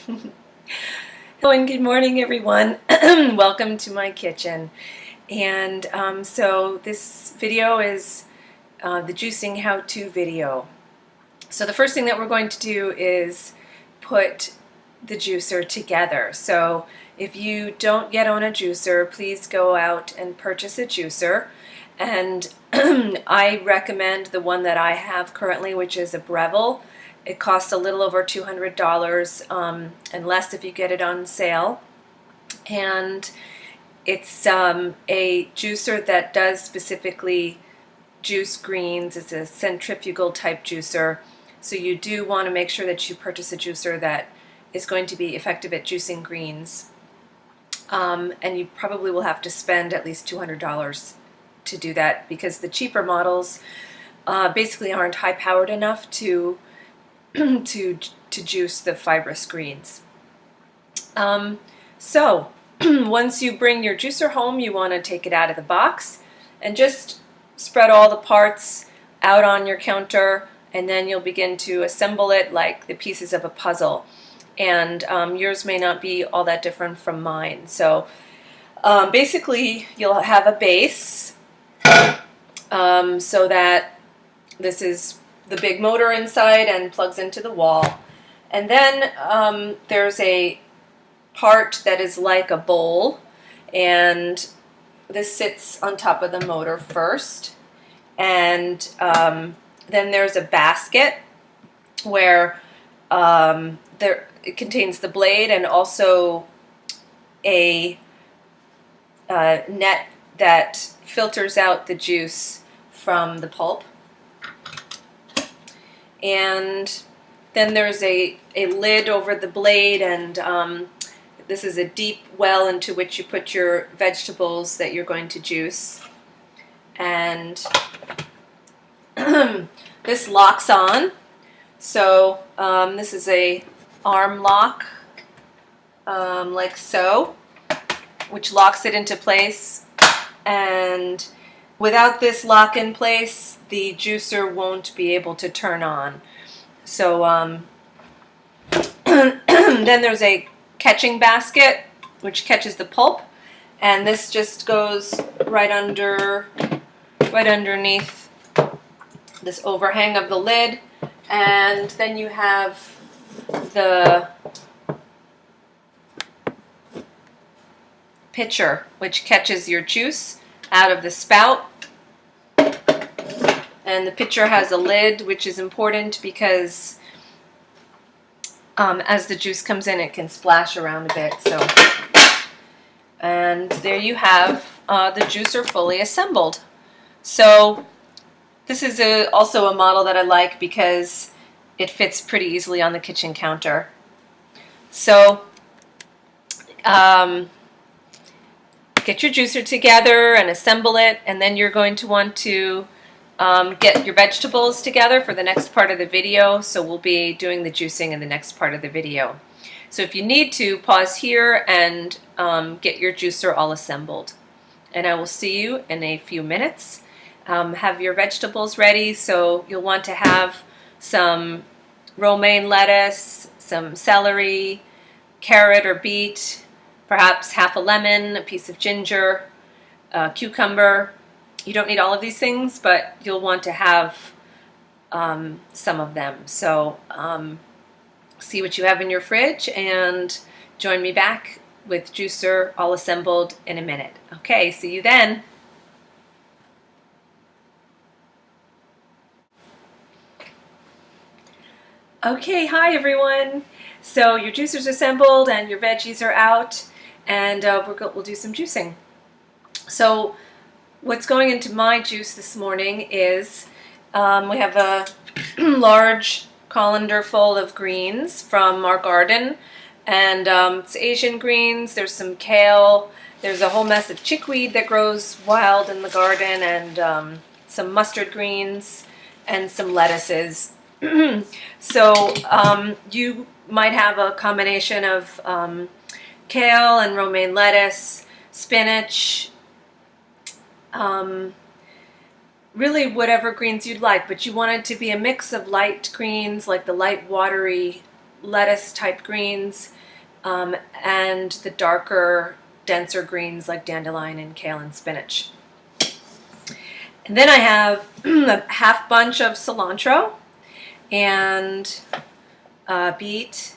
Hello and good morning, everyone. Welcome to my kitchen. And so this video is the juicing how-to video. So the first thing that we're going to do is put the juicer together. So if you don't yet own a juicer, please go out and purchase a juicer. And I recommend the one that I have currently, which is a Breville. It costs a little over $200 and less if you get it on sale. And it's a juicer that does specifically juice greens. It's a centrifugal type juicer. So you do want to make sure that you purchase a juicer that is going to be effective at juicing greens. And you probably will have to spend at least $200 to do that, because the cheaper models basically aren't high powered enough to to juice the fibrous greens. So once you bring your juicer home, you want to take it out of the box and just spread all the parts out on your counter, and then you'll begin to assemble it like the pieces of a puzzle. And yours may not be all that different from mine. So basically you'll have a base, so that this is the big motor inside and plugs into the wall. And then there's a part that is like a bowl, and this sits on top of the motor first. And then there's a basket where it contains the blade and also a net that filters out the juice from the pulp. And then there's a lid over the blade, and this is a deep well into which you put your vegetables that you're going to juice. And this locks on. So this is a arm lock, like so, which locks it into place. And without this lock in place, the juicer won't be able to turn on. So then there's a catching basket which catches the pulp, and this just goes right underneath this overhang of the lid. And then you have the pitcher, which catches your juice out of the spout. And the pitcher has a lid, which is important because as the juice comes in, it can splash around a bit. So, and there you have the juicer fully assembled. So this is also a model that I like because it fits pretty easily on the kitchen counter. So get your juicer together and assemble it, and then you're going to want to get your vegetables together for the next part of the video. So we'll be doing the juicing in the next part of the video. So if you need to, pause here and get your juicer all assembled. And I will see you in a few minutes. Have your vegetables ready. So you'll want to have some romaine lettuce, some celery, carrot or beet, perhaps half a lemon, a piece of ginger, a cucumber. You don't need all of these things, but you'll want to have some of them. So see what you have in your fridge and join me back with juicer all assembled in a minute. Okay, see you then. Okay, hi everyone. So your juicer's assembled and your veggies are out, and we'll do some juicing. So what's going into my juice this morning is we have a large colander full of greens from our garden, and it's Asian greens. There's some kale, there's a whole mess of chickweed that grows wild in the garden, and some mustard greens and some lettuces. So you might have a combination of kale and romaine lettuce, spinach, really whatever greens you'd like, but you want it to be a mix of light greens, like the light watery lettuce type greens, and the darker, denser greens like dandelion and kale and spinach. And then I have a half bunch of cilantro and beet,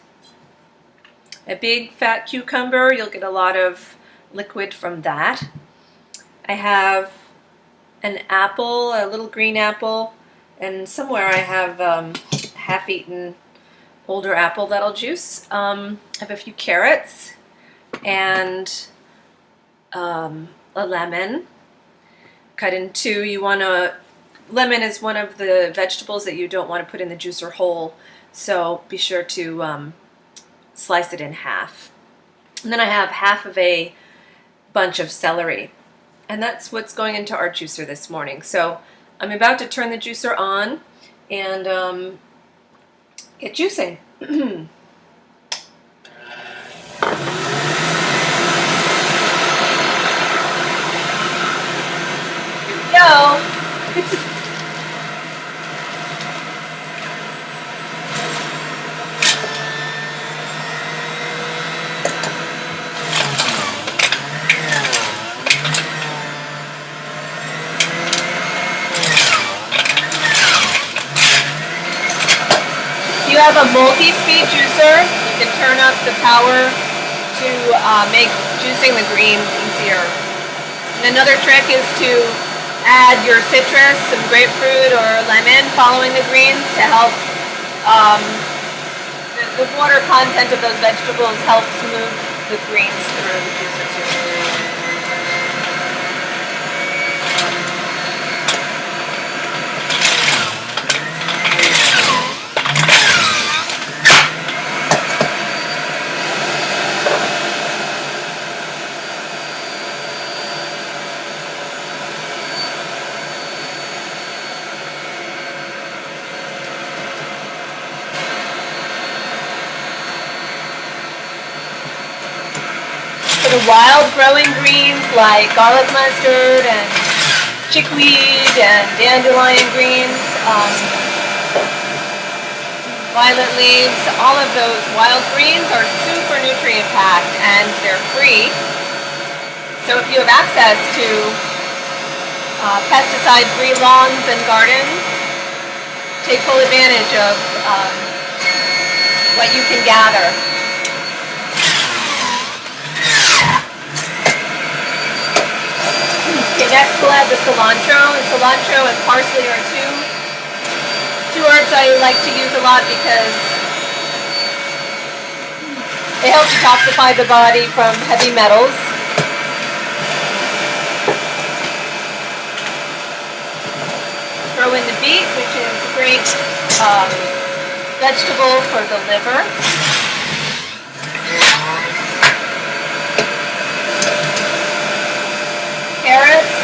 a big fat cucumber. You'll get a lot of liquid from that. I have an apple, a little green apple, and somewhere I have half-eaten older apple that'll juice. I have a few carrots and a lemon cut in two. Lemon is one of the vegetables that you don't want to put in the juicer whole, so be sure to slice it in half. And then I have half of a bunch of celery, and that's what's going into our juicer this morning. So I'm about to turn the juicer on and get juicing. Go. If you have a multi-speed juicer, you can turn up the power to make juicing the greens easier. And another trick is to add your citrus, some grapefruit or lemon following the greens to help the water content of those vegetables helps move the greens through the juicer too. For the wild growing greens like garlic mustard and chickweed and dandelion greens, violet leaves, all of those wild greens are super nutrient packed and they're free. So if you have access to pesticide-free lawns and gardens, take full advantage of what you can gather. Okay, next we'll add the cilantro. Cilantro and parsley are two herbs I like to use a lot because they help detoxify the body from heavy metals. Throw in the beet, which is a great vegetable for the liver. Carrots.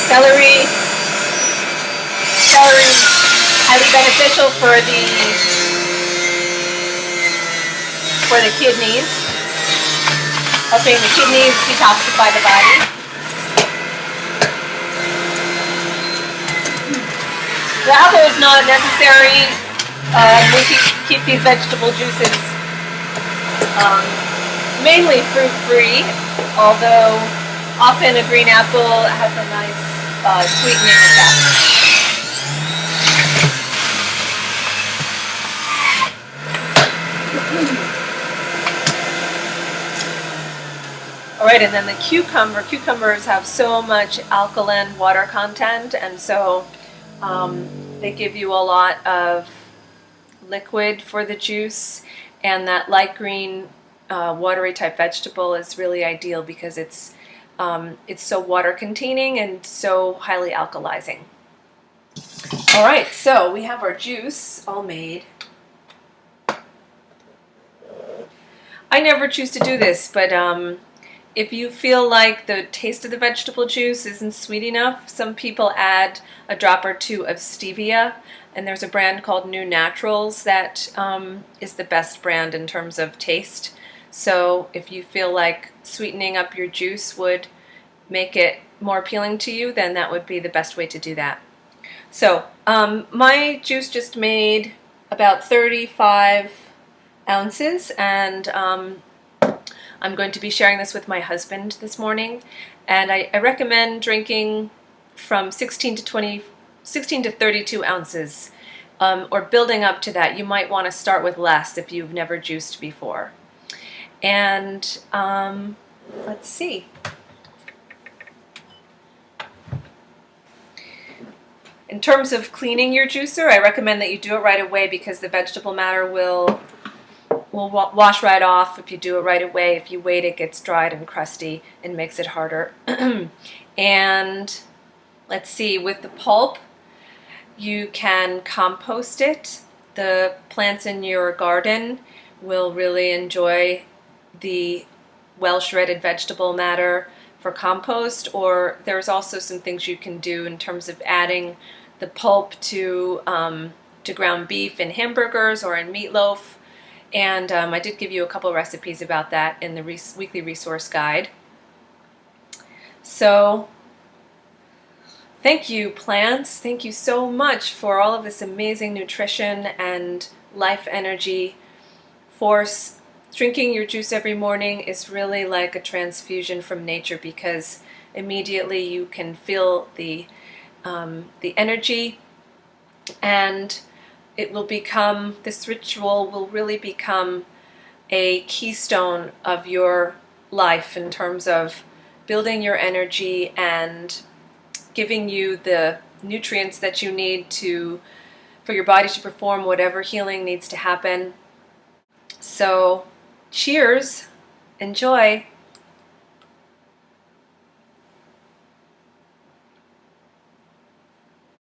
Celery. Celery is highly beneficial for the kidneys, helping the kidneys detoxify the body. The apple is not necessary. We keep these vegetable juices mainly fruit-free, although often a green apple has a nice sweetening effect. Alright, and then the cucumbers have so much alkaline water content, and so they give you a lot of liquid for the juice, and that light green watery type vegetable is really ideal because it's so water containing and so highly alkalizing. Alright, so we have our juice all made. I never choose to do this, but if you feel like the taste of the vegetable juice isn't sweet enough, some people add a drop or two of stevia, and there's a brand called New Naturals that is the best brand in terms of taste. So if you feel like sweetening up your juice would make it more appealing to you, then that would be the best way to do that. So my juice just made about 35 ounces, and I'm going to be sharing this with my husband this morning, and I recommend drinking from 16 to 32 ounces, or building up to that. You might want to start with less if you've never juiced before. And let's see. In terms of cleaning your juicer, I recommend that you do it right away because the vegetable matter will wash right off if you do it right away. If you wait, it gets dried and crusty and makes it harder. And let's see, with the pulp, you can compost it. The plants in your garden will really enjoy the well-shredded vegetable matter for compost, or there's also some things you can do in terms of adding the pulp to ground beef in hamburgers or in meatloaf. And I did give you a couple recipes about that in the weekly resource guide. So thank you, plants. Thank you so much for all of this amazing nutrition and life energy force. Drinking your juice every morning is really like a transfusion from nature because immediately you can feel the energy, and it will become, this ritual will really become a keystone of your life in terms of building your energy and giving you the nutrients that you need for your body to perform whatever healing needs to happen. So cheers, enjoy.